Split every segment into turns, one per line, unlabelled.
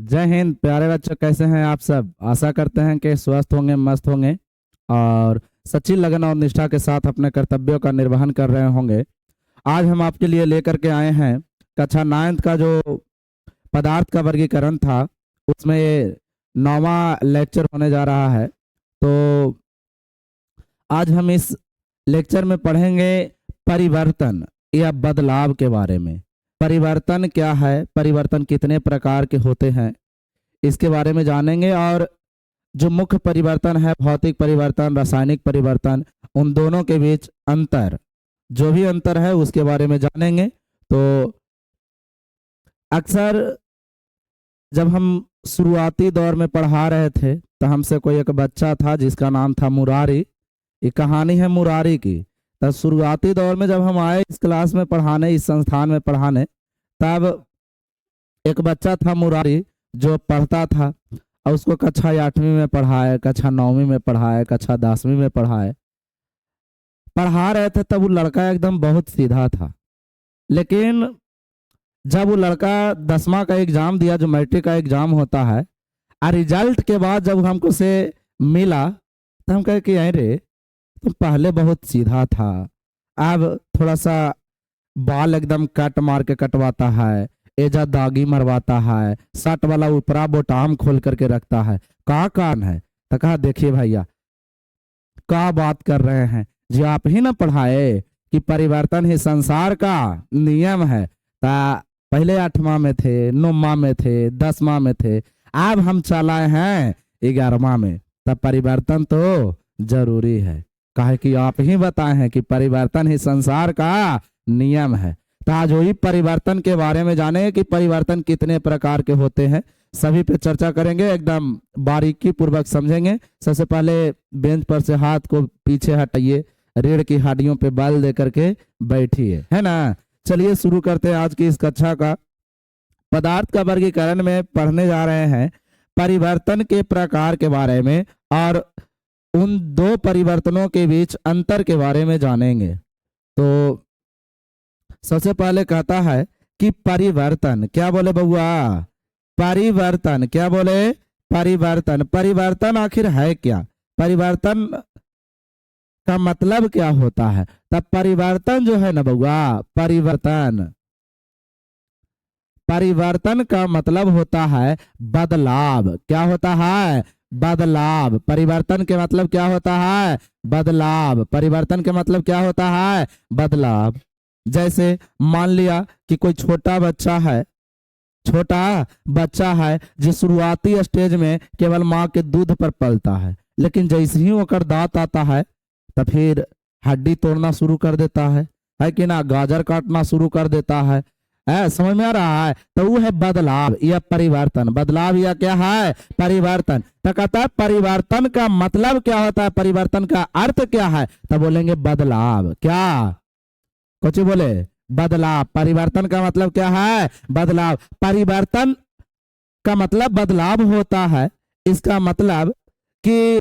जय हिंद प्यारे बच्चों, कैसे हैं आप सब। आशा करते हैं कि स्वस्थ होंगे, मस्त होंगे और सच्ची लगन और निष्ठा के साथ अपने कर्तव्यों का निर्वहन कर रहे होंगे। आज हम आपके लिए लेकर के आए हैं कक्षा 9 का जो पदार्थ का वर्गीकरण था, उसमें ये 9वां लेक्चर होने जा रहा है। तो आज हम इस लेक्चर में पढ़ेंगे परिवर्तन या बदलाव के बारे में। परिवर्तन क्या है, परिवर्तन कितने प्रकार के होते हैं, इसके बारे में जानेंगे। और जो मुख्य परिवर्तन है, भौतिक परिवर्तन, रासायनिक परिवर्तन, उन दोनों के बीच अंतर, जो भी अंतर है उसके बारे में जानेंगे। तो अक्सर जब हम शुरुआती दौर में पढ़ा रहे थे तो हमसे कोई एक बच्चा था जिसका नाम था मुरारी। ये कहानी है मुरारी की। तब शुरुआती दौर में जब हम आए इस क्लास में पढ़ाने, इस संस्थान में पढ़ाने, तब एक बच्चा था मुरारी जो पढ़ता था और उसको कक्षा 8वीं में पढ़ाए, कक्षा 9वीं में पढ़ाए, कक्षा 10वीं में पढ़ाए, पढ़ा रहे थे। तब वो लड़का एकदम बहुत सीधा था। लेकिन जब वो लड़का 10वां का एग्जाम दिया, जो मैट्रिक का एग्जाम होता है, और रिजल्ट के बाद जब हमको से मिला तो हम कहे कि अरे तुम पहले बहुत सीधा था, अब थोड़ा सा बाल एकदम कट मार के कटवाता है, एजा दागी मरवाता है, शर्ट वाला ऊपरा बोटाम खोल करके रखता है, का कारण है। तो कहा देखिए भैया, का बात कर रहे हैं जी, आप ही ना पढ़ाए कि परिवर्तन ही संसार का नियम है। ता पहले 8वां में थे, 9वां में थे, 10वां में थे, अब हम चलाए हैं 11वां में। तब परिवर्तन तो जरूरी है, काहे कि आप ही बताए हैं कि परिवर्तन ही संसार का नियम है। तो आज वही परिवर्तन के बारे में जानेंगे कि परिवर्तन कितने प्रकार के होते हैं, सभी पे चर्चा करेंगे, एकदम बारीकी पूर्वक समझेंगे। सबसे पहले बेंच पर से हाथ को पीछे हटाइए, रीढ़ की हड्डियों पे बल दे करके बैठिए, है ना। चलिए शुरू करते हैं आज की इस कक्षा का। पदार्थ का वर्गीकरण में पढ़ने जा रहे हैं परिवर्तन के प्रकार के बारे में और उन दो परिवर्तनों के बीच अंतर के बारे में जानेंगे। तो सबसे पहले कहता है कि परिवर्तन, क्या बोले बउआ, परिवर्तन, क्या बोले, परिवर्तन। परिवर्तन आखिर है क्या, परिवर्तन का मतलब क्या होता है। तब परिवर्तन जो है ना बउआ, परिवर्तन, परिवर्तन का मतलब होता है बदलाव। क्या होता है, बदलाव। परिवर्तन के मतलब क्या होता है, बदलाव। परिवर्तन के मतलब क्या होता है, बदलाव। जैसे मान लिया कि कोई छोटा बच्चा है, छोटा बच्चा है जो शुरुआती स्टेज में केवल माँ के दूध पर पलता है, लेकिन जैसे ही ओकर दांत आता है तो फिर हड्डी तोड़ना शुरू कर देता है कि ना, गाजर काटना शुरू कर देता है। समझ में आ रहा है। तो वो है बदलाव या परिवर्तन। बदलाव या क्या है, परिवर्तन। तो कहता है परिवर्तन का मतलब क्या होता है, परिवर्तन का अर्थ क्या है। तो बोलेंगे बदलाव। क्या कुछ बोले, बदलाव। परिवर्तन का मतलब क्या है, बदलाव। परिवर्तन का मतलब बदलाव होता है। इसका मतलब कि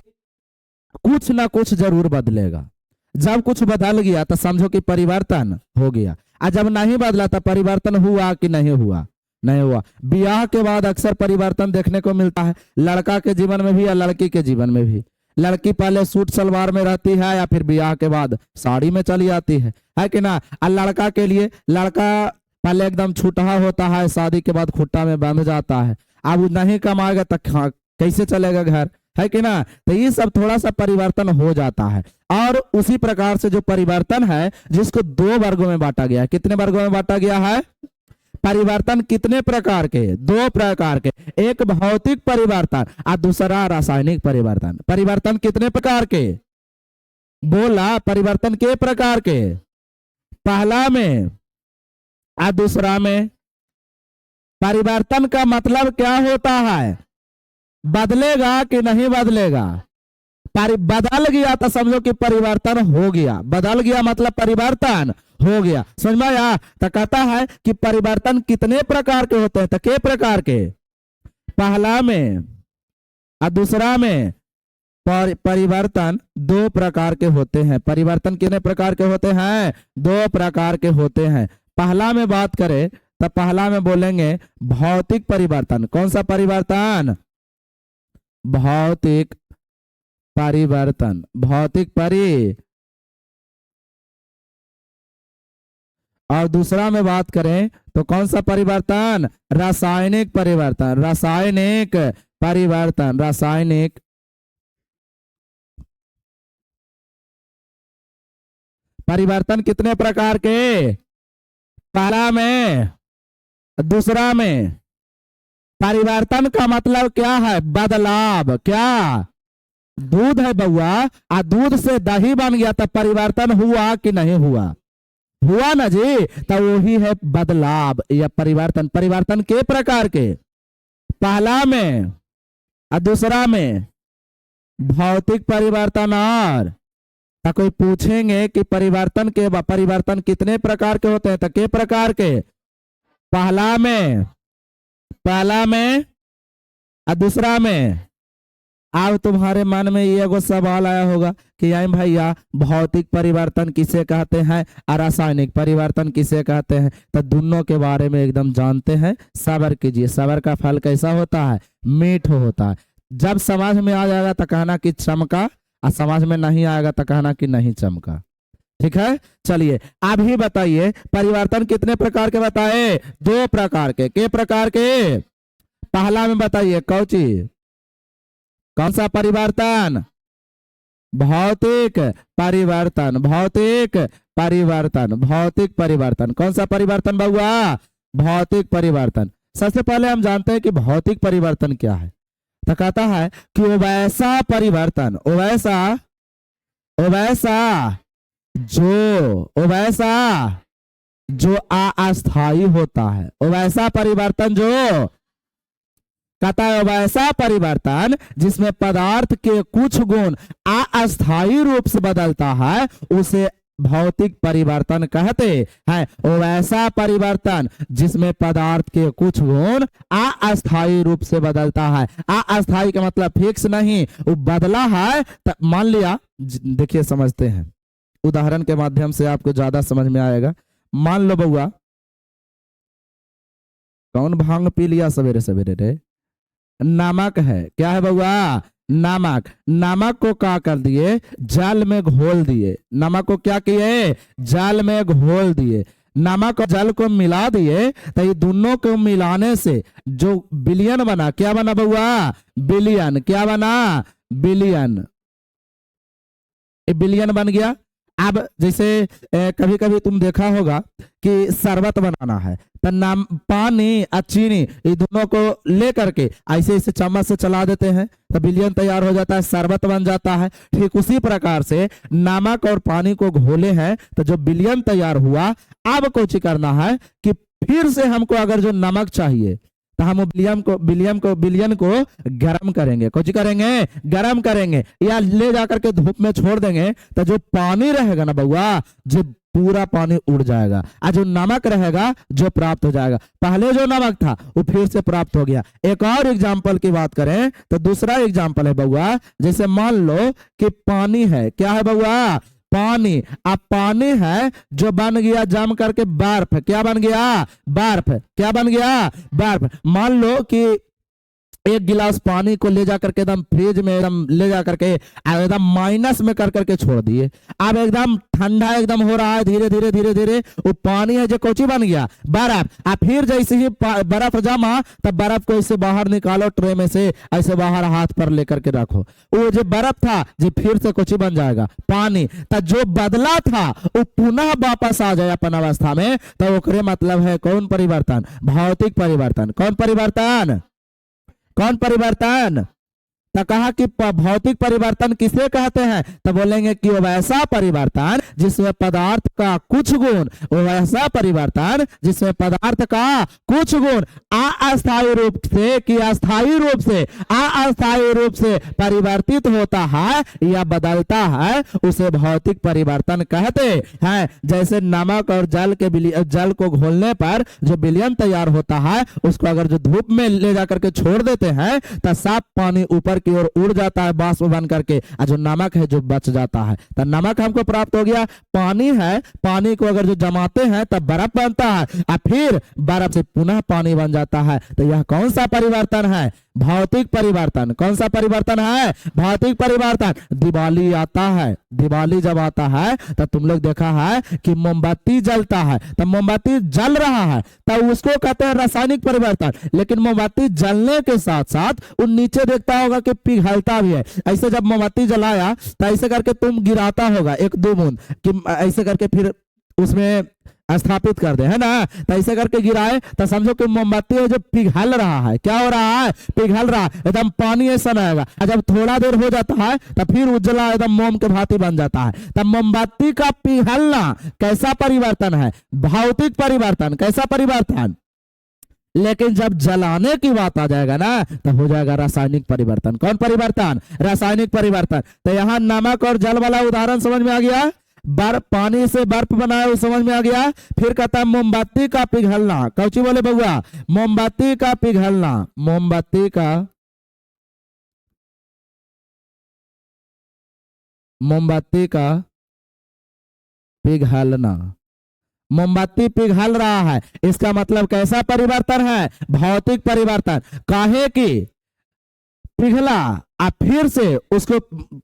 कुछ ना कुछ जरूर बदलेगा। जब कुछ बदल गया तो समझो कि परिवर्तन हो गया, और जब नहीं बदला तो परिवर्तन हुआ कि नहीं हुआ, नहीं हुआ। ब्याह के बाद अक्सर परिवर्तन देखने को मिलता है, लड़का के जीवन में भी या लड़की के जीवन में भी। लड़की पहले सूट सलवार में रहती है या फिर ब्याह के बाद साड़ी में चली आती है कि ना। और लड़का के लिए, लड़का पहले एकदम छूटा होता है, शादी के बाद खुट्टा में बंध जाता है। अब नहीं कमाएगा तो कैसे चलेगा घर, है कि ना। तो ये सब थोड़ा सा परिवर्तन हो जाता है। और उसी प्रकार से जो परिवर्तन है, जिसको दो वर्गों में बांटा गया है। कितने वर्गों में बांटा गया है, परिवर्तन कितने प्रकार के, दो प्रकार के। एक भौतिक परिवर्तन और दूसरा रासायनिक परिवर्तन। परिवर्तन कितने प्रकार के, बोला, परिवर्तन के प्रकार के, पहला में और दूसरा में। परिवर्तन का मतलब क्या होता है, बदलेगा कि नहीं बदलेगा। बदल गया तो समझो कि परिवर्तन हो गया। बदल गया मतलब परिवर्तन हो गया। समझ में आया। तो कहता है कि परिवर्तन कितने प्रकार के होते हैं, तो के प्रकार के, पहला में और दूसरा में। परिवर्तन दो प्रकार के होते हैं। परिवर्तन कितने प्रकार के होते हैं, दो प्रकार के होते हैं। पहला में बात करें तो पहला में बोलेंगे भौतिक परिवर्तन। कौन सा परिवर्तन? भौतिक परिवर्तन। भौतिक और दूसरा में बात करें तो कौन सा परिवर्तन? रासायनिक परिवर्तन। रासायनिक परिवर्तन। रासायनिक परिवर्तन कितने प्रकार के? पहला में, दूसरा में। परिवर्तन का मतलब क्या है? बदलाव। क्या? दूध है बउआ, आ दूध से दही बन गया तो परिवर्तन हुआ कि नहीं हुआ? हुआ ना जी। तो वही है बदलाव या परिवर्तन। परिवर्तन के प्रकार के? पहला में और दूसरा में। भौतिक परिवर्तन। और तो कोई पूछेंगे कि परिवर्तन कितने प्रकार के होते हैं? तो के प्रकार के? पहला में और दूसरा में। अब तुम्हारे मन में ये एगो सवाल आया होगा कि आई भैया भौतिक परिवर्तन किसे कहते हैं और रासायनिक परिवर्तन किसे कहते हैं? तो दोनों के बारे में एकदम जानते हैं। सब्र कीजिए। सब्र का फल कैसा होता है? मीठ होता है। जब समझ में आ जाएगा तो कहना कि चमका, और समझ में नहीं आएगा तो कहना कि नहीं चमका। ठीक है, चलिए अभी बताइए परिवर्तन कितने प्रकार के बताए? 2 प्रकार के प्रकार के? पहला में बताइए कौची? कौन सा परिवर्तन? भौतिक परिवर्तन। भौतिक परिवर्तन। भौतिक परिवर्तन। कौन सा परिवर्तन बउआ? भौतिक परिवर्तन। सबसे पहले हम जानते हैं कि भौतिक परिवर्तन क्या है। तो कहता है कि वो वैसा परिवर्तन, वो वैसा जो अस्थायी होता है। वो वैसा परिवर्तन जो कहता है, वैसा परिवर्तन जिसमें पदार्थ के कुछ गुण अस्थायी रूप से बदलता है, उसे भौतिक परिवर्तन कहते हैं। वैसा परिवर्तन जिसमें पदार्थ के कुछ गुण अस्थायी रूप से बदलता है। अस्थायी का मतलब फिक्स नहीं, वो बदला है। तो मान लिया, देखिए समझते हैं, उदाहरण के माध्यम से आपको ज्यादा समझ में आएगा। मान लो बउआ, कौन भांग पी लिया सवेरे सवेरे रे? नमक है। क्या है बउआ? नमक। नमक को क्या कर दिए? जल में घोल दिए। नमक को क्या किए? जल में घोल दिए। नमक और जल को मिला दिए। तो ये दोनों को मिलाने से जो विलयन बना, क्या बना बउआ? विलयन। क्या बना? विलयन। विलयन बन गया। अब जैसे कभी कभी तुम देखा होगा कि शरबत बनाना है, तो नाम पानी और चीनी ये दोनों को लेकर के ऐसे ऐसे चम्मच से चला देते हैं तो विलयन तैयार हो जाता है, शरबत बन जाता है। ठीक उसी प्रकार से नमक और पानी को घोले हैं तो जो विलयन तैयार हुआ, अब कुछ करना है कि फिर से हमको अगर जो नमक चाहिए तो हम विलयन को गर्म करेंगे। कुछ करेंगे? गर्म करेंगे, या ले जाकर के धूप में छोड़ देंगे। तो जो पानी रहेगा ना बउआ, जो पूरा पानी उड़ जाएगा, और जो नमक रहेगा जो प्राप्त हो जाएगा। पहले जो नमक था वो फिर से प्राप्त हो गया। एक और एग्जाम्पल की बात करें तो दूसरा एग्जाम्पल है बउआ, जैसे मान लो कि पानी है। क्या है बउआ? पानी। अब पानी है जो बन गया जम करके बर्फ। क्या बन गया? बर्फ। क्या बन गया? बर्फ। मान लो कि एक गिलास पानी को ले जाकर के एकदम फ्रिज में एकदम ले जाकर के एकदम माइनस में कर करके छोड़ दिए। अब एकदम ठंडा एकदम हो रहा है, धीरे धीरे धीरे धीरे वो पानी है जो कोची बन गया? बर्फ। अब फिर जैसे ही बर्फ जमा तब बर्फ को ऐसे बाहर निकालो ट्रे में से, ऐसे बाहर हाथ पर लेकर के रखो, वो जो बर्फ था जो फिर से कोची बन जाएगा? पानी। तो जो बदला था वो पुनः वापस आ जाए अपन अवस्था में, तो ओकरे मतलब है कौन परिवर्तन? भौतिक परिवर्तन। कौन परिवर्तन? कौन परिवर्तन? तो कहा कि भौतिक परिवर्तन किसे कहते हैं? तो बोलेंगे कि वो वैसा परिवर्तन जिसमें पदार्थ का कुछ गुण, वो वैसा परिवर्तन जिसमें पदार्थ का कुछ गुण अस्थायी रूप से कि अस्थायी रूप से परिवर्तित होता है या बदलता है, उसे भौतिक परिवर्तन कहते हैं। जैसे नमक और जल को घोलने पर जो विलयन तैयार होता है, उसको अगर जो धूप में ले जाकर के छोड़ देते हैं तो साफ पानी ऊपर की ओर उड़ जाता है बाष्प बन करके, और जो नमक है जो बच जाता है। तो नमक हमको प्राप्त हो गया। पानी है, पानी को अगर जो जमाते हैं तब बर्फ बनता है, और फिर बर्फ से पुनः पानी बन जाता है। तो यह कौन सा परिवर्तन है? भौतिक परिवर्तन। कौन सा परिवर्तन है? भौतिक परिवर्तन। दिवाली आता है, दिवाली जब आता है तो तुम लोग देखा है कि मोमबत्ती जलता है, तो मोमबत्ती जल रहा है तो उसको कहते हैं रासायनिक परिवर्तन। लेकिन मोमबत्ती जलने के साथ साथ वो नीचे देखता होगा कि पिघलता भी है। ऐसे जब मोमबत्ती जलाया तो ऐसे करके तुम गिराता होगा एक दो बूंद कि ऐसे करके फिर उसमें स्थापित कर दे, है ना। तो ऐसे करके गिराए तो समझो कि मोमबत्ती है जो पिघल रहा है। क्या हो रहा है? पिघल रहा है। एकदम पानी ऐसा आएगा, और जब थोड़ा देर हो जाता है तो फिर उजला एकदम मोम के भांति बन जाता है। तब मोमबत्ती का पिघलना कैसा परिवर्तन है? भौतिक परिवर्तन। कैसा परिवर्तन? लेकिन जब जलाने की बात आ जाएगा ना तो हो जाएगा रासायनिक परिवर्तन। कौन परिवर्तन? रासायनिक परिवर्तन। तो यहाँ नमक और जल वाला उदाहरण समझ में आ गया। बर्फ, पानी से बर्फ बनाया वो समझ में आ गया। फिर कहता है मोमबत्ती का पिघलना। कौची बोले बउआ? मोमबत्ती का पिघलना। मोमबत्ती का, मोमबत्ती का पिघलना। मोमबत्ती पिघल रहा है, इसका मतलब कैसा परिवर्तन है? भौतिक परिवर्तन। काहे कि पिघला और फिर से उसको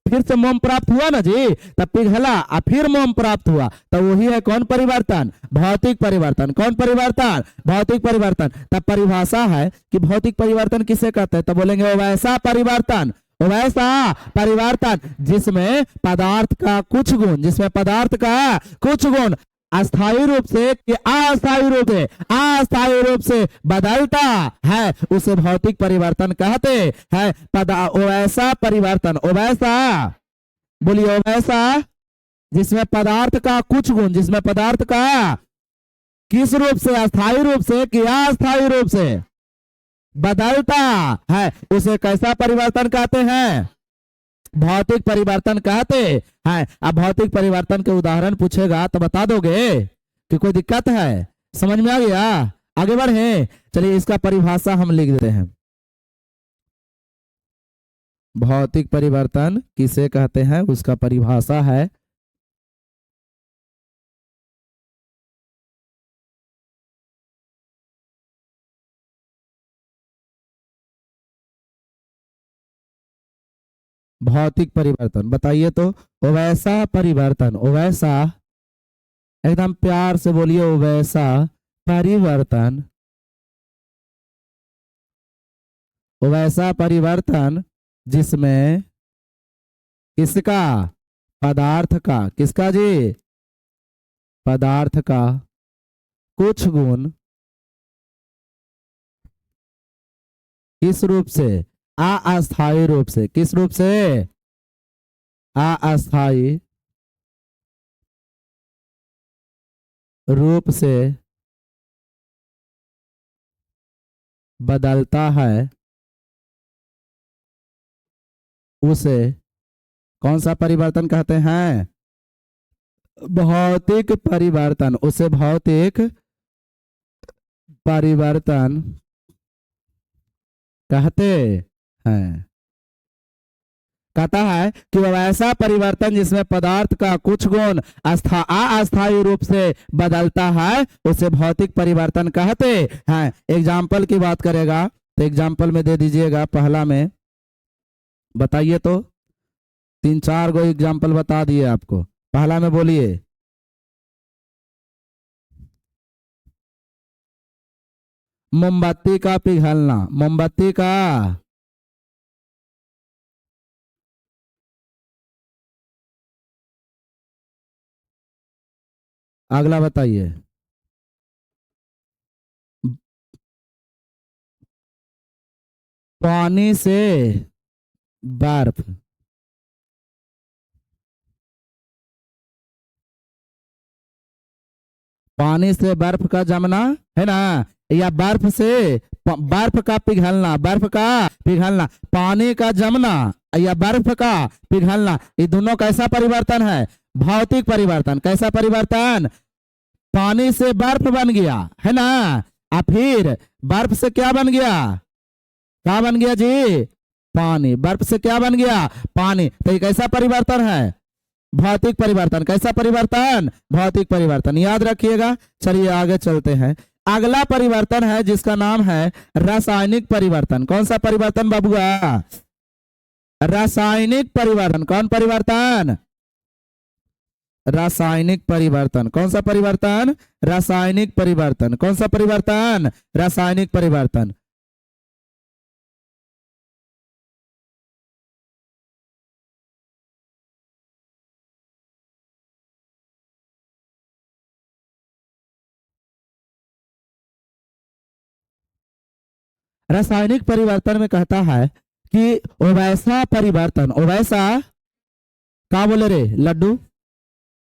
फिर से मोम प्राप्त हुआ ना जी, तब पिघला और फिर मोम प्राप्त हुआ, तो वही है कौन परिवर्तन? भौतिक परिवर्तन। कौन परिवर्तन? भौतिक परिवर्तन। तब परिभाषा है कि भौतिक परिवर्तन किसे कहते हैं? तो बोलेंगे वैसा परिवर्तन, वैसा परिवर्तन जिसमें पदार्थ का कुछ गुण, जिसमें पदार्थ का कुछ गुण अस्थायी रूप से कि अस्थायी रूप से, अस्थायी रूप से बदलता है, उसे भौतिक परिवर्तन कहते हैं। वैसा परिवर्तन, वैसा बोलिए, वैसा जिसमें पदार्थ का कुछ गुण, जिसमें पदार्थ का किस रूप से? अस्थायी रूप से कि अस्थायी रूप से बदलता है, उसे कैसा परिवर्तन कहते हैं? भौतिक परिवर्तन कहते हैं। अब भौतिक परिवर्तन के उदाहरण पूछेगा तो बता दोगे कि कोई दिक्कत है? समझ में आ गया? आगे बढ़े। चलिए इसका परिभाषा हम लिख देते हैं। भौतिक परिवर्तन किसे कहते हैं उसका परिभाषा है भौतिक परिवर्तन। बताइए तो। वैसा परिवर्तन, वैसा, एकदम प्यार से बोलिए, वैसा परिवर्तन, वैसा परिवर्तन जिसमें किसका? पदार्थ का। किसका जी? पदार्थ का कुछ गुण किस रूप से? अस्थायी रूप से। किस रूप से? अस्थायी रूप से बदलता है, उसे कौन सा परिवर्तन कहते हैं? भौतिक परिवर्तन। उसे भौतिक परिवर्तन कहते हैं। कहता है कि वह ऐसा परिवर्तन जिसमें पदार्थ का कुछ गुण अस्थायी रूप से बदलता है, उसे भौतिक परिवर्तन कहते हैं। एग्जाम्पल की बात करेगा तो एग्जाम्पल में दे दीजिएगा। पहला में बताइए तो। 3-4 गो एग्जाम्पल बता दिए आपको। पहला में बोलिए। मोमबत्ती का पिघलना। मोमबत्ती का अगला बताइए। पानी से बर्फ। पानी से बर्फ का जमना, है ना, या बर्फ से बर्फ का पिघलना। बर्फ का पिघलना, पानी का जमना या बर्फ का पिघलना, ये दोनों कैसा परिवर्तन है? भौतिक परिवर्तन। कैसा परिवर्तन? पानी से बर्फ बन गया, है ना, और फिर बर्फ से क्या बन गया? क्या बन गया जी? पानी, बर्फ से क्या बन गया? पानी। तो ये कैसा परिवर्तन है? भौतिक परिवर्तन। कैसा परिवर्तन? भौतिक परिवर्तन, याद रखिएगा। चलिए आगे चलते हैं। अगला परिवर्तन है जिसका नाम है रासायनिक परिवर्तन। कौन सा परिवर्तन बाबूआ? रासायनिक परिवर्तन। कौन परिवर्तन? रासायनिक परिवर्तन। कौन सा परिवर्तन? रासायनिक परिवर्तन। कौन सा परिवर्तन? रासायनिक परिवर्तन। रासायनिक परिवर्तन में कहता है कि वो वैसा परिवर्तन, वो वैसा, क्या बोले रे लड्डू?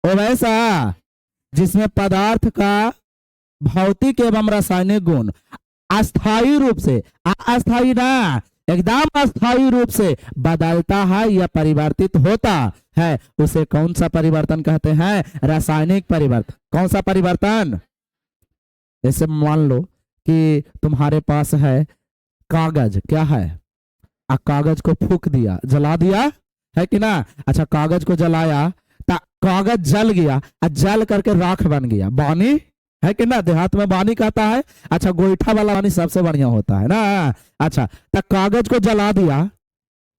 वो वैसा जिसमें पदार्थ का भौतिक एवं रासायनिक गुण अस्थायी रूप से, अस्थायी ना, एकदम अस्थायी रूप से बदलता है या परिवर्तित होता है, उसे कौन सा परिवर्तन कहते हैं? रासायनिक परिवर्तन। कौन सा परिवर्तन? जैसे मान लो कि तुम्हारे पास है कागज, क्या है? कागज को फूक दिया, जला दिया, है कि ना? अच्छा, कागज को जलाया तो कागज जल गया, जल करके राख बन गया, बानी, है कि ना? देहात में बानी कहता है। अच्छा, गोईठा वाला बानी सबसे बढ़िया होता है ना। अच्छा, तो कागज को जला दिया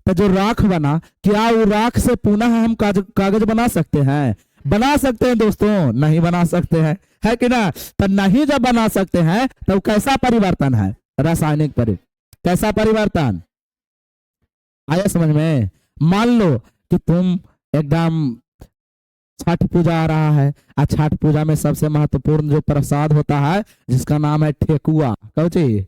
तो जो राख बना, क्या वो राख से पुनः हम कागज बना सकते हैं? बना सकते हैं दोस्तों? नहीं बना सकते हैं, है कि ना? तो नहीं जब बना सकते हैं तो कैसा परिवर्तन है? रासायनिक परिवर्तन। कैसा परिवर्तन आया समझ में? मान लो कि तुम एकदम, छठ पूजा आ रहा है, छठ पूजा में सबसे महत्वपूर्ण जो प्रसाद होता है जिसका नाम है ठेकुआ, कहो जी,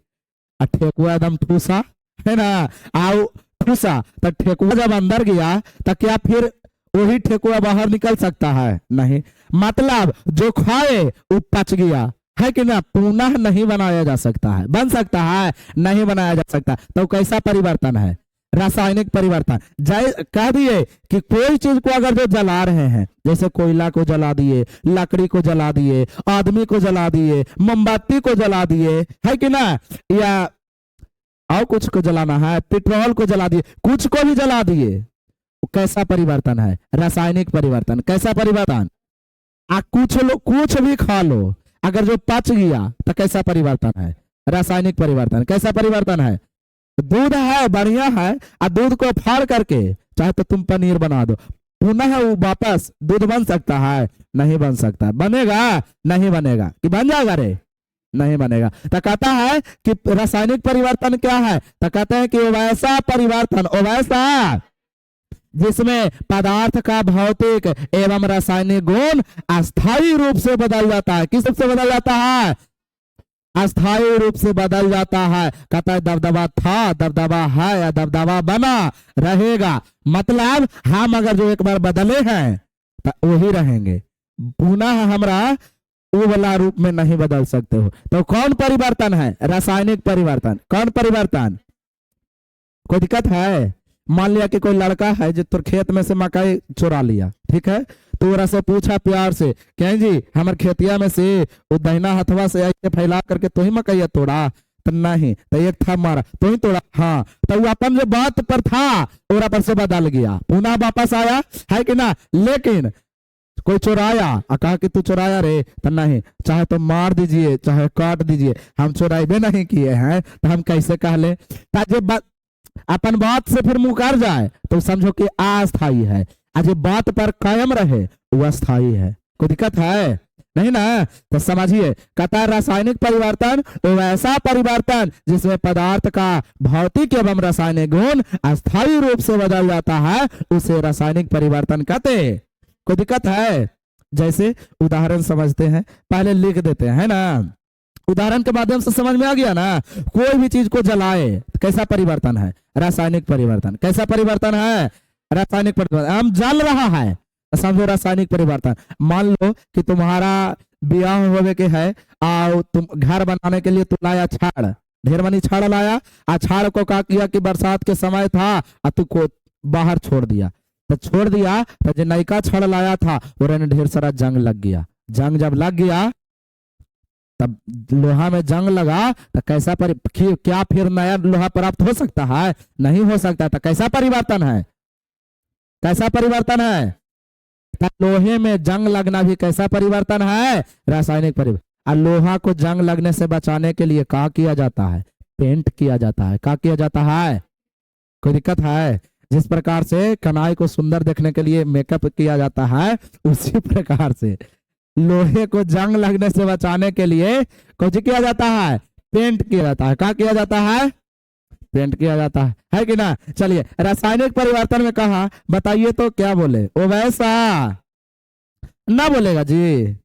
ठेकुआ एकदम ठूसा, है ना? आओ ठूसा, तो ठेकुआ जब अंदर गया तो क्या फिर वही ठेकुआ बाहर निकल सकता है? नहीं। मतलब जो खाए वो पच गया, है कि ना? पुनः नहीं बनाया जा सकता है। बन सकता है? नहीं बनाया जा सकता। तो कैसा परिवर्तन है? रासायनिक परिवर्तन। कह दिए कि कोई चीज को अगर जो जला रहे हैं, जैसे कोयला को जला दिए, लकड़ी को जला दिए, आदमी को जला दिए, मोमबत्ती को जला दिए, है कि ना? या और कुछ को जलाना है, पेट्रोल को जला दिए, कुछ को भी जला दिए, कैसा परिवर्तन है? रासायनिक परिवर्तन। कैसा परिवर्तन? कुछ लो, कुछ भी खा लो, अगर जो पच गया तो कैसा परिवर्तन है? रासायनिक परिवर्तन। कैसा परिवर्तन है? दूध है, बढ़िया है, और दूध को फाड़ करके चाहे तो तुम पनीर बना दो, पुनः वो वापस दूध बन सकता है? नहीं बन सकता। बनेगा? नहीं बनेगा। कि बन जाएगा रे? नहीं बनेगा। तो कहता है कि रासायनिक परिवर्तन क्या है? तो कहते हैं कि वैसा परिवर्तन, वैसा जिसमें पदार्थ का भौतिक एवं रासायनिक गुण अस्थायी रूप से बदल जाता है। किस रूप से बदल जाता है? अस्थायी रूप से बदल जाता है। कहता है दबदबा था, दबदबा है, या दबदबा बना रहेगा। मतलब हम अगर जो एक बार बदले हैं तो वही रहेंगे, पुनः हमरा वो वाला रूप में नहीं बदल सकते हो। तो कौन परिवर्तन है? रासायनिक परिवर्तन। कौन परिवर्तन? कोई दिक्कत है? मान लिया कि कोई लड़का है जो तुर खेत में से मकई चुरा लिया, ठीक है? तो ओरा से पूछा प्यार से, कहें जी हमारे खेतिया में से वो दहिना हथवा से ऐसे फैला करके तो ही मकई तोड़ा? तो नहीं। तो एक था मारा तो ही तोड़ा? हाँ। तो वो अपन जो बात पर था ओरा पर से बदल गया, पुनः वापस आया, है कि ना? लेकिन कोई चुराया, कहा कि तू चुराया रे? तो नहीं। चाहे तो मार दीजिए, चाहे काट दीजिए, हम चुराइबे नहीं किए हैं, तो हम कैसे कह ले? अपन बात से फिर मुकर जाए तो समझो कि अस्थायी है, आज बात पर कायम रहे वो अस्थायी है। कोई दिक्कत है? नहीं ना? तो समझिए, कहता है रासायनिक परिवर्तन वैसा परिवर्तन जिसमें पदार्थ का भौतिक एवं रासायनिक गुण अस्थायी रूप से बदल जाता है, उसे रासायनिक परिवर्तन कहते हैं। कोई दिक्कत है? जैसे उदाहरण समझते हैं, पहले लिख देते हैं, है ना? उदाहरण के माध्यम से समझ में आ गया ना? कोई भी चीज को जलाए, कैसा परिवर्तन है? रासायनिक परिवर्तन। कैसा परिवर्तन है? रासायनिक परिवर्तन। हम जल रहा है, समझो रासायनिक परिवर्तन। मान लो कि तुम्हारा ब्याह होवे के है, और तुम घर बनाने के लिए तुम लाया छाड़, ढेर मनी छाड़ लाया, और छाड़ को क्या किया कि बरसात के समय था और तू को बाहर छोड़ दिया, तो छोड़ दिया तो जो नयका छड़ लाया था वो ढेर सारा जंग लग गया। जंग जब लग गया तब लोहा में जंग लगा तो कैसा क्या फिर नया लोहा प्राप्त हो सकता है? नहीं हो सकता। तो कैसा परिवर्तन है? कैसा परिवर्तन है? तो लोहे में जंग लगना भी कैसा परिवर्तन है? रासायनिक परिवर्तन। और लोहा को जंग लगने से बचाने के लिए क्या किया जाता है? पेंट किया जाता है। क्या किया जाता है? कोई दिक्कत है? जिस प्रकार से कनाई को सुंदर देखने के लिए मेकअप किया जाता है, उसी प्रकार से लोहे को जंग लगने से बचाने के लिए कुछ किया जाता है? पेंट किया जाता है। क्या किया जाता है? पेंट किया जाता है कि ना? चलिए, रासायनिक परिवर्तन में कहा, बताइए तो क्या बोले? ओ वैसा ना बोलेगा जी?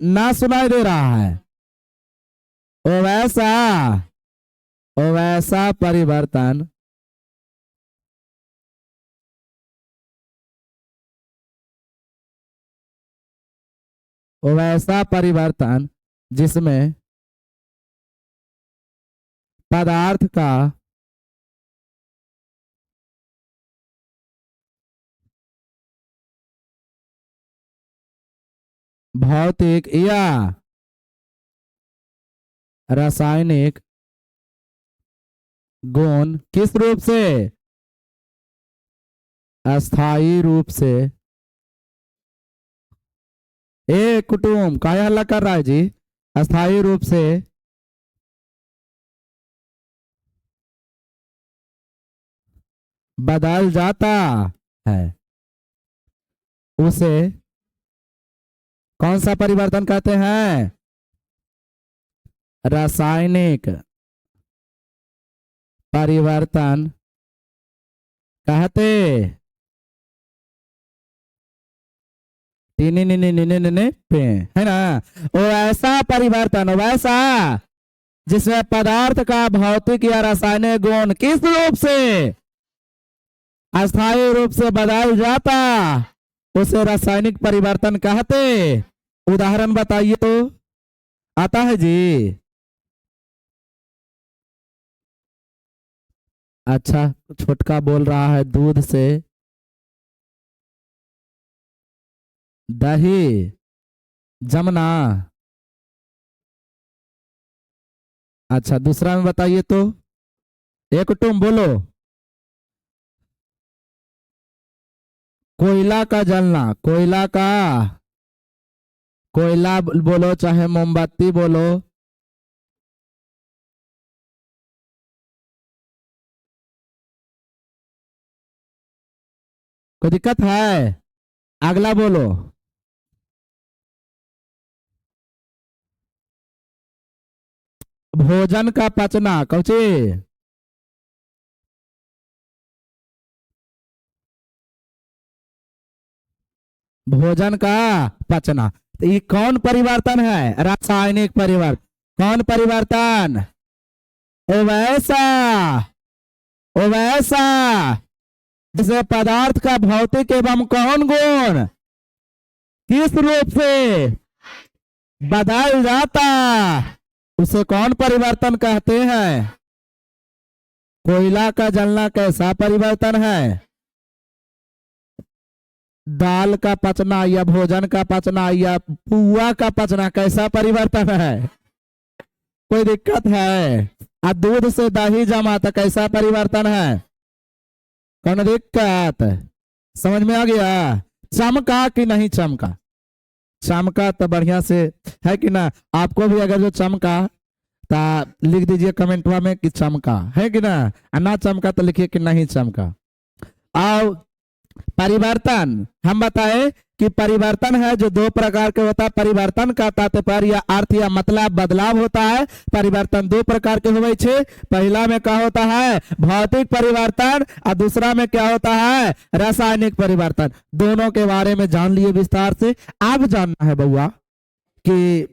ना सुनाई दे रहा है? ओ वैसा, ओ वैसा परिवर्तन ओ वैसा परिवर्तन जिसमें पदार्थ का भौतिक या रासायनिक गुण किस रूप से? अस्थायी रूप से। ए कुटुम काहे हल्ला कर रहा है जी? अस्थायी रूप से बदल जाता है, उसे कौन सा परिवर्तन कहते हैं? रासायनिक परिवर्तन कहते। टीनी नी नी नी नी पे है ना? वो ऐसा परिवर्तन, वैसा जिसमें पदार्थ का भौतिक या रासायनिक गुण किस रूप से अस्थायी रूप से बदल जाता, उसे रासायनिक परिवर्तन कहते। उदाहरण बताइए तो। आता है जी? अच्छा, छोटका बोल रहा है दूध से दही जमना। अच्छा, दूसरा में बताइए तो। एक तुम बोलो। कोयला का जलना। कोयला का, कोयला बोलो चाहे मोमबत्ती बोलो। कोई दिक्कत है? अगला बोलो। भोजन का पचना। कौची? भोजन का पचना। तो ये कौन परिवर्तन है? रासायनिक परिवर्तन। कौन परिवर्तन? ओ वैसा, ओ वैसा जिसे पदार्थ का भौतिक एवं कौन गुण किस रूप से बदल जाता, उसे कौन परिवर्तन कहते हैं? कोयला का जलना कैसा परिवर्तन है? दाल का पचना या भोजन का पचना या पुआ का पचना कैसा परिवर्तन है? कोई दिक्कत है? आ दूध से दही जमा तो कैसा परिवर्तन है? कौन दिक्कत? समझ में आ गया? चमका कि नहीं चमका? चमका तो बढ़िया से है कि ना? आपको भी अगर जो चमका ता लिख दीजिए कमेंटवा में कि चमका, है कि ना चमका तो लिखिए कि नहीं चमका। आओ, परिवर्तन हम बताए कि परिवर्तन है जो दो प्रकार के होता है। परिवर्तन का तात्पर्य या अर्थ या मतलब बदलाव होता है। परिवर्तन दो प्रकार के हुए छे। पहला में क्या होता है? भौतिक परिवर्तन, और दूसरा में क्या होता है? रासायनिक परिवर्तन। दोनों के बारे में जान लिए विस्तार से। अब जानना है बउआ कि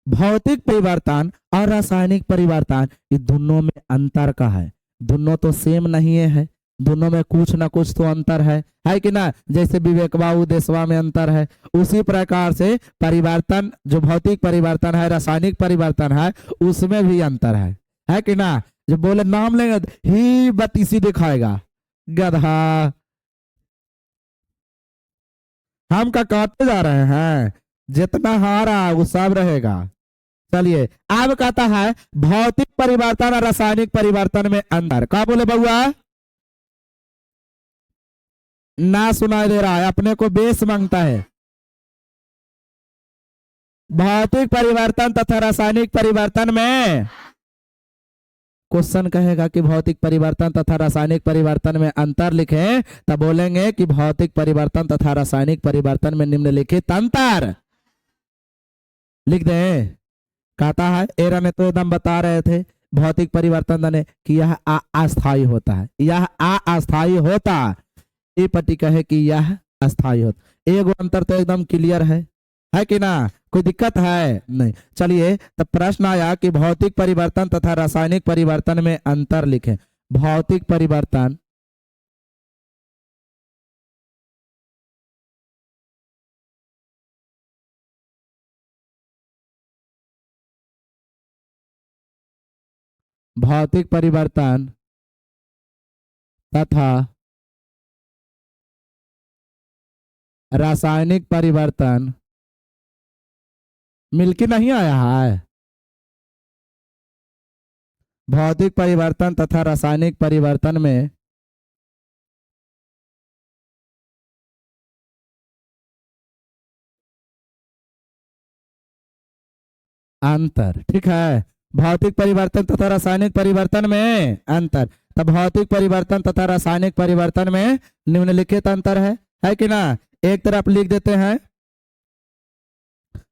भौतिक परिवर्तन और रासायनिक परिवर्तन, ये दोनों में अंतर का है। दोनों तो सेम नहीं है, दोनों में कुछ ना कुछ तो अंतर है कि ना? जैसे विवेकवा उद्देश्यवा में अंतर है, उसी प्रकार से परिवर्तन जो भौतिक परिवर्तन है, रासायनिक परिवर्तन है, उसमें भी अंतर है कि ना? जब बोले नाम लेंगे ही बत्तीसी दिखाएगा गधा। हम क्या कहते जा रहे हैं? जितना हारा वो सब रहेगा। चलिए अब कहता है भौतिक परिवर्तन और रासायनिक परिवर्तन में अंतर। क्या बोले बउआ? ना सुनाई दे रहा है, अपने को बेस मांगता है। भौतिक परिवर्तन तथा रासायनिक परिवर्तन में क्वेश्चन कहेगा कि भौतिक परिवर्तन तथा रासायनिक परिवर्तन में अंतर लिखें, तब बोलेंगे कि भौतिक परिवर्तन तथा रासायनिक परिवर्तन में निम्नलिखित अंतर लिख दें। कहता है एरा में तो एकदम बता रहे थे भौतिक परिवर्तन ने कि यह अस्थायी होता है, यह अस्थायी होता। ये पट्टी कहे कि यह अस्थायी होता। एक अंतर तो एकदम क्लियर है कि ना? कोई दिक्कत है नहीं। चलिए तब प्रश्न आया कि भौतिक परिवर्तन तथा रासायनिक परिवर्तन में अंतर लिखें। भौतिक परिवर्तन भौतिक परिवर्तन तथा रासायनिक परिवर्तन मिलके नहीं आया है। भौतिक परिवर्तन तथा रासायनिक परिवर्तन में अंतर, ठीक है। भौतिक परिवर्तन तथा रासायनिक परिवर्तन में अंतर, तब भौतिक परिवर्तन तथा रासायनिक परिवर्तन में निम्नलिखित अंतर है कि ना? एक तरफ लिख देते हैं।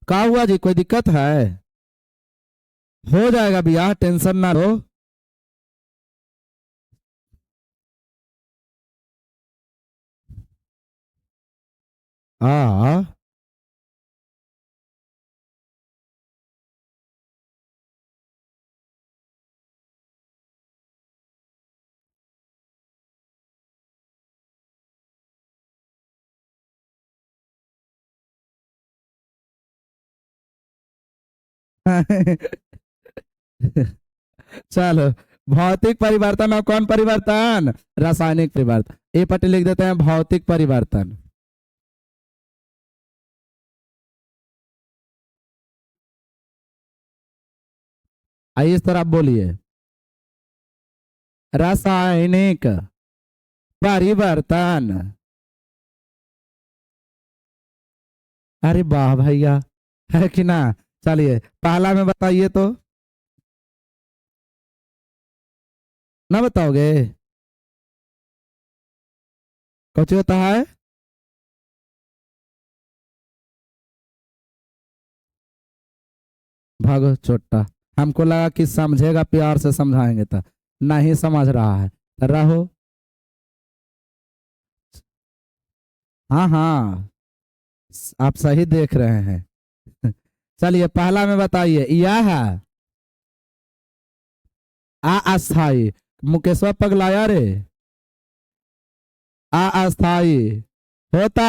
क्या हुआ जी, कोई दिक्कत है? हो जाएगा भैया, टेंशन ना लो। हाँ चलो, भौतिक परिवर्तन और कौन परिवर्तन? रासायनिक परिवर्तन। ए पट्टी लिख देते हैं भौतिक परिवर्तन। आइए इस तरह बोलिए, रासायनिक परिवर्तन। अरे वाह भैया, है कि ना? चलिए पहला में बताइए तो। ना बताओगे? कुछ होता है? भागो छोटा। हमको लगा कि समझेगा, प्यार से समझाएंगे तो नहीं समझ रहा है। रहो। हाँ हाँ, आप सही देख रहे हैं। चलिए पहला में बताइए, यह है अस्थाई। मुकेशवा पगलाया रे। अस्थाई होता।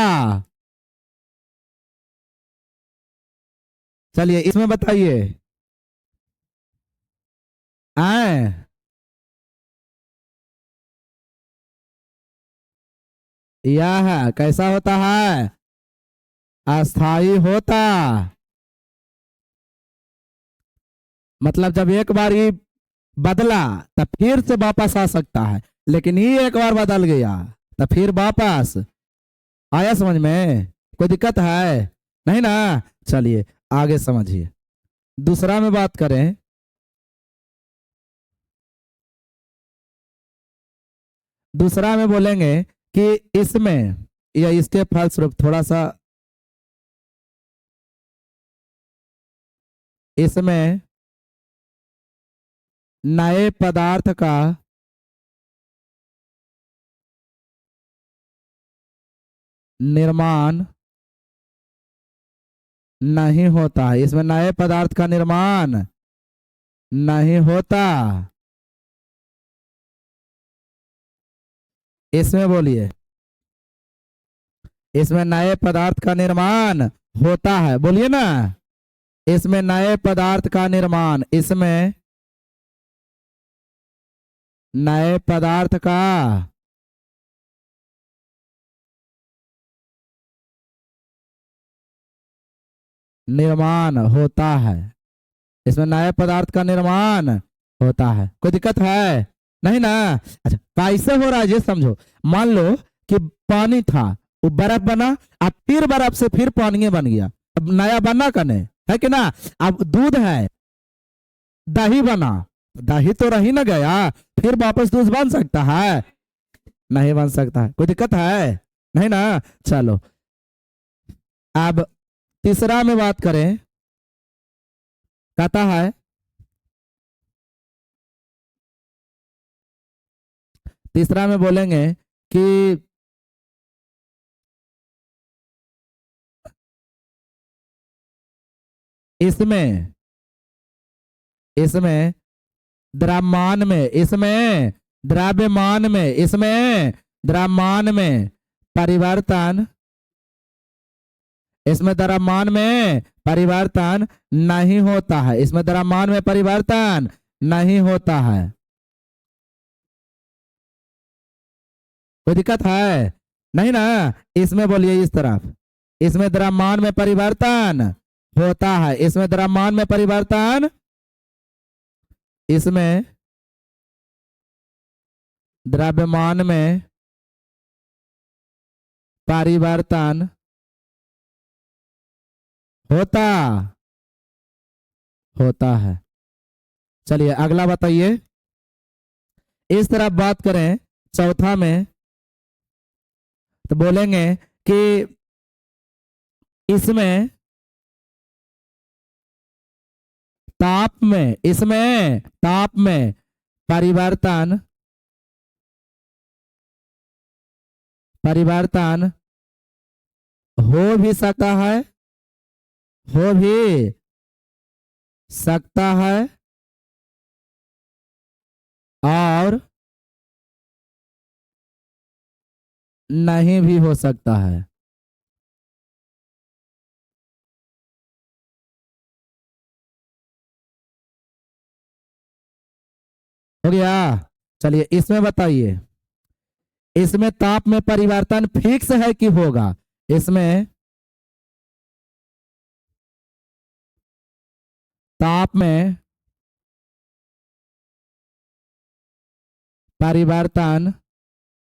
चलिए इसमें बताइए, आए यह है कैसा होता है? अस्थाई होता। मतलब जब एक बार ये बदला तब फिर से वापस आ सकता है, लेकिन ये एक बार बदल गया तो फिर वापस आया। समझ में कोई दिक्कत है? नहीं ना? चलिए आगे समझिए। दूसरा में बात करें, दूसरा में बोलेंगे कि इसमें या इसके फलस्वरूप थोड़ा सा इसमें नए पदार्थ का निर्माण नहीं होता है। इसमें नए पदार्थ का निर्माण नहीं होता। इसमें बोलिए, इसमें नए पदार्थ का निर्माण होता है, बोलिए ना। इसमें नए पदार्थ का निर्माण, इसमें नए पदार्थ का निर्माण होता है। इसमें नए पदार्थ का निर्माण होता है। कोई दिक्कत है? नहीं ना। अच्छा, कैसे हो रहा है ये समझो। मान लो कि पानी था, वो बर्फ बना, अब फिर बर्फ से फिर पानी बन गया, अब नया बना कने, है कि ना। अब दूध है, दही बना, दही तो रही ना गया, फिर वापस दूध बन सकता है? नहीं बन सकता है। कोई दिक्कत है? नहीं ना। चलो, अब तीसरा में बात करें, कहता है तीसरा में बोलेंगे कि इसमें इसमें द्रव्यमान में, इसमें द्रव्यमान में, इसमें द्रव्यमान में परिवर्तन, इसमें द्रव्यमान में परिवर्तन नहीं होता है। इसमें द्रव्यमान में परिवर्तन नहीं होता है। कोई दिक्कत है? नहीं ना। इसमें बोलिए इस तरफ, इसमें द्रव्यमान में परिवर्तन होता है। इसमें द्रव्यमान में परिवर्तन, इसमें द्रव्यमान में परिवर्तन होता होता है। चलिए अगला बताइए। इस तरफ बात करें चौथा में, तो बोलेंगे कि इसमें ताप में, इसमें ताप में परिवर्तन परिवर्तन हो भी सकता है, हो भी सकता है, और नहीं भी हो सकता है। हो गया। चलिए इसमें बताइए, इसमें ताप में परिवर्तन फिक्स है कि होगा? इसमें ताप में परिवर्तन,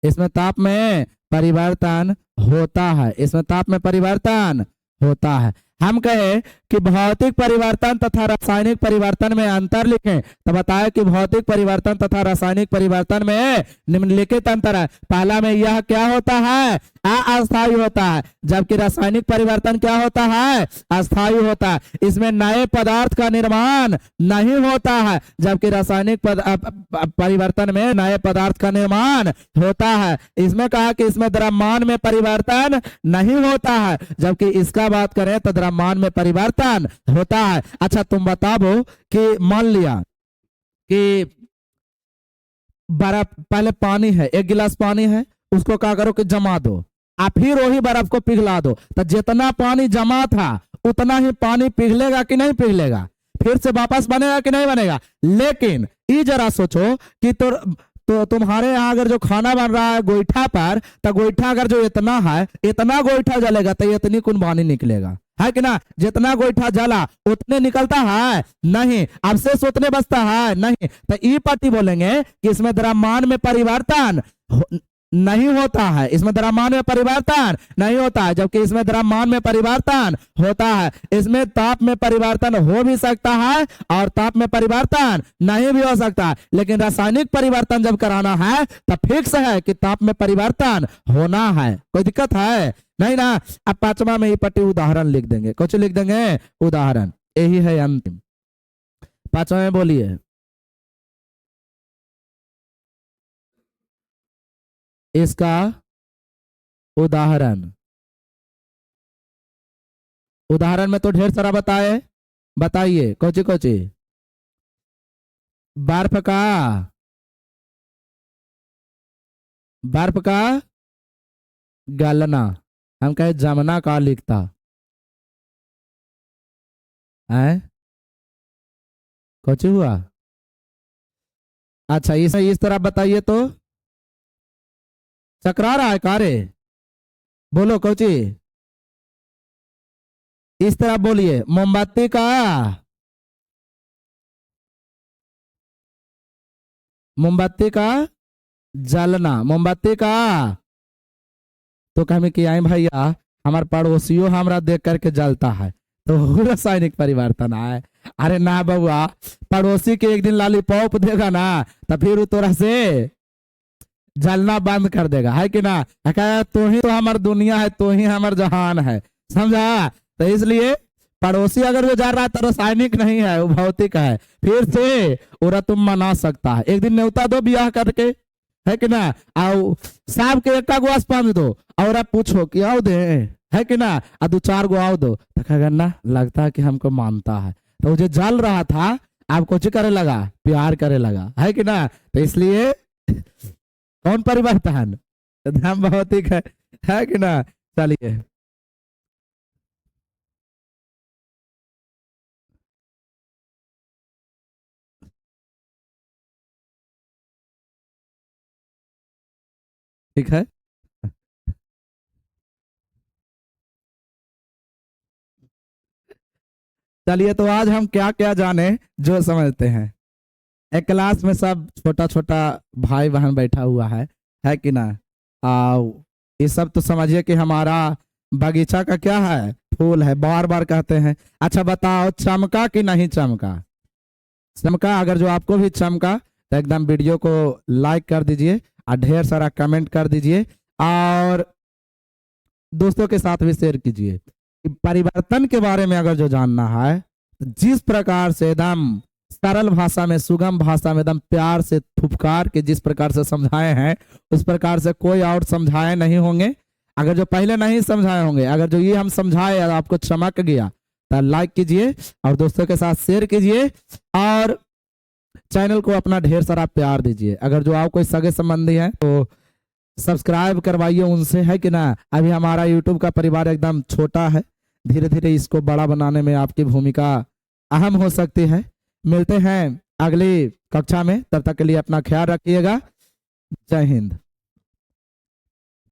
इसमें ताप में परिवर्तन होता है। इसमें ताप में परिवर्तन होता है। हम कहे कि भौतिक परिवर्तन तथा रासायनिक परिवर्तन में अंतर लिखें, तो बताया कि भौतिक परिवर्तन तथा रासायनिक परिवर्तन में निम्नलिखित अंतर है। पहला में यह क्या होता है? अस्थायी होता है, जबकि रासायनिक परिवर्तन क्या होता है? अस्थायी होता है। इसमें नए पदार्थ का निर्माण नहीं होता है, जबकि रासायनिक परिवर्तन में नए पदार्थ का निर्माण होता है। इसमें कहा कि इसमें द्रव्यमान में परिवर्तन नहीं होता है, जबकि इसका बात करें तो द्रव्यमान में परिवर्तन होता है। अच्छा तुम बताओ कि मान लिया कि बर्फ, पहले पानी है, एक गिलास पानी है, उसको क्या करो कि जमा दो, और फिर वही बर्फ को पिघला दो, तो जितना पानी जमा था उतना ही पानी पिघलेगा कि नहीं पिघलेगा? फिर से वापस बनेगा कि नहीं बनेगा? लेकिन ये जरा सोचो कि तो तुम्हारे यहाँ अगर जो खाना बन रहा है गोईठा पर, तो गोईठा अगर जो इतना है, इतना गोईठा जलेगा तो इतनी कुन पानी निकलेगा, है कि ना। जितना गोईठा जला उतने निकलता है नहीं, अवशेष उतने बचता है नहीं। तो ई पट्टी बोलेंगे कि इसमें द्रव्यमान में परिवर्तन नहीं होता है। इसमें द्रव्यमान में परिवर्तन नहीं होता है, जबकि इसमें द्रव्यमान में परिवर्तन होता है। इसमें ताप में परिवर्तन हो भी सकता है और ताप में परिवर्तन नहीं भी हो सकता है, लेकिन रासायनिक परिवर्तन जब कराना है तो फिक्स है कि ताप में परिवर्तन होना है। कोई दिक्कत है? नहीं ना। अब पांचवा में ये पट्टी उदाहरण लिख देंगे। कुछ लिख देंगे उदाहरण, यही है अंतिम। पांचवा में बोलिए, इसका उदाहरण। उदाहरण में तो ढेर सारा बताए, बताइए कोची कोची। बर्फ का, बर्फ का गलना, हम कहे जमना का लिखता है, कुछ हुआ? अच्छा इस तरह बताइए तो। चकरा रहा है कारे, बोलो कोची। इस तरह बोलिए, मोमबत्ती का, मोमबत्ती का जलना, मोमबत्ती का। तो कहें कि आई भैया हमार पड़ोसियों हमरा देख करके जलता है, तो वो रासायनिक परिवर्तन है। अरे ना बउआ, पड़ोसी के एक दिन लॉलीपॉप देगा ना, तो फिर वो तोरा से जलना बंद कर देगा, है कि ना। कहा तू ही तो हमार दुनिया है, तू ही हमार जहान है, समझा। तो इसलिए पड़ोसी अगर जो जा रहा है तो रासायनिक नहीं है, वो भौतिक है। फिर से उरा तुम मना सकता है, एक दिन न्योता दो ब्याह करके, है कि ना। आओ साहब के एक गो पान दो और आप पूछो कि आओ दे, है कि ना। आ 2-4 गो आओ दो, तो कहेगा ना लगता है कि हमको मानता है। तो वो जो जल रहा था आप कुछ करे लगा, प्यार करे लगा, है कि ना। तो इसलिए कौन परिवर्तन, धर्म भौतिक है कि ना। चलिए ठीक है। चलिए तो आज हम क्या क्या जाने जो समझते हैं। एक क्लास में सब छोटा छोटा भाई बहन बैठा हुआ है कि ना। आओ ये सब तो समझिए कि हमारा बगीचा का क्या है, फूल है, बार बार कहते हैं। अच्छा बताओ चमका कि नहीं चमका, चमका। अगर जो आपको भी चमका तो एकदम वीडियो को लाइक कर दीजिए और ढेर सारा कमेंट कर दीजिए और दोस्तों के साथ भी शेयर कीजिए। कि परिवर्तन के बारे में अगर जो जानना है तो जिस प्रकार से एकदम सरल भाषा में, सुगम भाषा में, एकदम प्यार से फुफकार के जिस प्रकार से समझाए हैं उस प्रकार से कोई और समझाए नहीं होंगे। अगर जो पहले नहीं समझाए होंगे, अगर जो ये हम समझाए और आपको चमक गया तो लाइक कीजिए और दोस्तों के साथ शेयर कीजिए और चैनल को अपना ढेर सारा प्यार दीजिए। अगर जो आप कोई सगे संबंधी हैं तो सब्सक्राइब करवाइए उनसे, है कि ना। अभी हमारा यूट्यूब का परिवार एकदम छोटा है, धीरे धीरे इसको बड़ा बनाने में आपकी भूमिका अहम हो सकती है। मिलते हैं अगली कक्षा में, तब तक के लिए अपना ख्याल रखिएगा। जय हिंद।